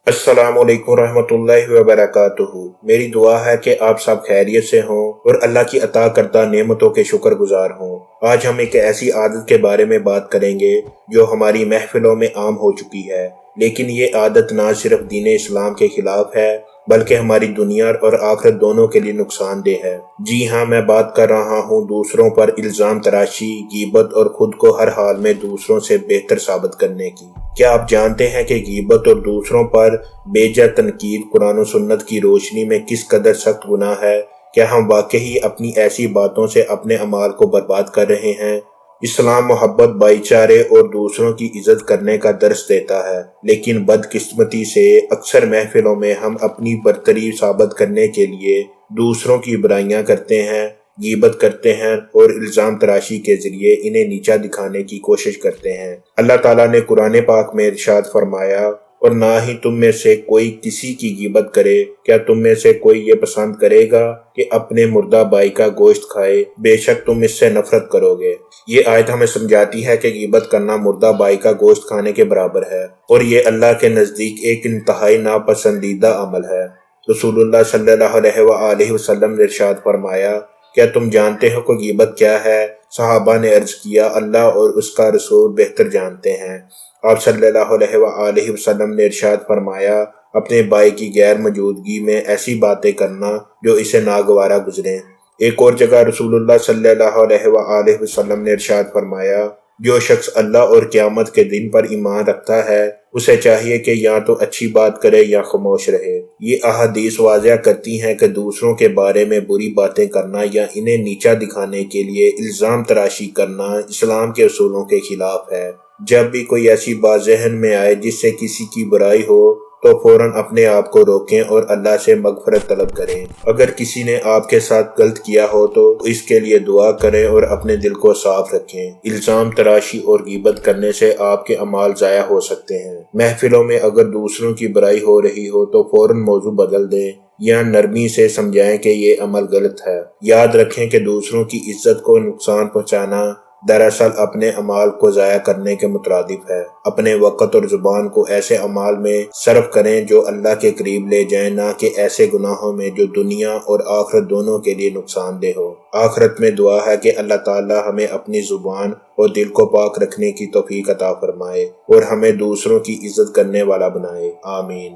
السلام علیکم ورحمۃ اللہ وبرکاتہ۔ میری دعا ہے کہ آپ سب خیریت سے ہوں اور اللہ کی عطا کردہ نعمتوں کے شکر گزار ہوں۔ آج ہم ایک ایسی عادت کے بارے میں بات کریں گے جو ہماری محفلوں میں عام ہو چکی ہے، لیکن یہ عادت نہ صرف دین اسلام کے خلاف ہے بلکہ ہماری دنیا اور آخرت دونوں کے لیے نقصان دہ ہے۔ جی ہاں، میں بات کر رہا ہوں دوسروں پر الزام تراشی، غیبت اور خود کو ہر حال میں دوسروں سے بہتر ثابت کرنے کی۔ کیا آپ جانتے ہیں کہ غیبت اور دوسروں پر بیجا تنقید قرآن و سنت کی روشنی میں کس قدر سخت گناہ ہے؟ کیا ہم واقعی اپنی ایسی باتوں سے اپنے اعمال کو برباد کر رہے ہیں؟ اسلام محبت، بھائی چارے اور دوسروں کی عزت کرنے کا درس دیتا ہے، لیکن بدقسمتی سے اکثر محفلوں میں ہم اپنی برتری ثابت کرنے کے لیے دوسروں کی برائیاں کرتے ہیں، غیبت کرتے ہیں اور الزام تراشی کے ذریعے انہیں نیچا دکھانے کی کوشش کرتے ہیں۔ اللہ تعالیٰ نے قرآن پاک میں ارشاد فرمایا، اور نہ ہی تم میں سے کوئی کسی کی غیبت کرے۔ کیا تم میں سے کوئی یہ پسند کرے گا کہ اپنے مردہ بھائی کا گوشت کھائے؟ بے شک تم اس سے نفرت کرو گے۔ یہ آیت ہمیں سمجھاتی ہے کہ غیبت کرنا مردہ بھائی کا گوشت کھانے کے برابر ہے، اور یہ اللہ کے نزدیک ایک انتہائی ناپسندیدہ عمل ہے۔ رسول اللہ صلی اللہ علیہ وآلہ وسلم نے ارشاد فرمایا، کیا تم جانتے ہو کہ غیبت کیا ہے؟ صحابہ نے عرض کیا، اللہ اور اس کا رسول بہتر جانتے ہیں۔ آپ صلی اللہ علیہ وآلہ وسلم نے ارشاد فرمایا، اپنے بھائی کی غیر موجودگی میں ایسی باتیں کرنا جو اسے ناگوارا گزریں۔ ایک اور جگہ رسول اللہ صلی اللہ علیہ وآلہ وسلم نے ارشاد فرمایا، جو شخص اللہ اور قیامت کے دن پر ایمان رکھتا ہے اسے چاہیے کہ یا تو اچھی بات کرے یا خاموش رہے۔ یہ احادیث واضح کرتی ہیں کہ دوسروں کے بارے میں بری باتیں کرنا یا انہیں نیچا دکھانے کے لیے الزام تراشی کرنا اسلام کے اصولوں کے خلاف ہے۔ جب بھی کوئی ایسی بات ذہن میں آئے جس سے کسی کی برائی ہو تو فوراً اپنے آپ کو روکیں اور اللہ سے مغفرت طلب کریں۔ اگر کسی نے آپ کے ساتھ غلط کیا ہو تو اس کے لیے دعا کریں اور اپنے دل کو صاف رکھیں۔ الزام تراشی اور غیبت کرنے سے آپ کے اعمال ضائع ہو سکتے ہیں۔ محفلوں میں اگر دوسروں کی برائی ہو رہی ہو تو فوراً موضوع بدل دیں یا نرمی سے سمجھائیں کہ یہ عمل غلط ہے۔ یاد رکھیں کہ دوسروں کی عزت کو نقصان پہنچانا دراصل اپنے اعمال کو ضائع کرنے کے مترادف ہے۔ اپنے وقت اور زبان کو ایسے اعمال میں صرف کریں جو اللہ کے قریب لے جائیں، نہ کہ ایسے گناہوں میں جو دنیا اور آخرت دونوں کے لیے نقصان دہ ہو۔ آخرت میں دعا ہے کہ اللہ تعالی ہمیں اپنی زبان اور دل کو پاک رکھنے کی توفیق عطا فرمائے اور ہمیں دوسروں کی عزت کرنے والا بنائے۔ آمین۔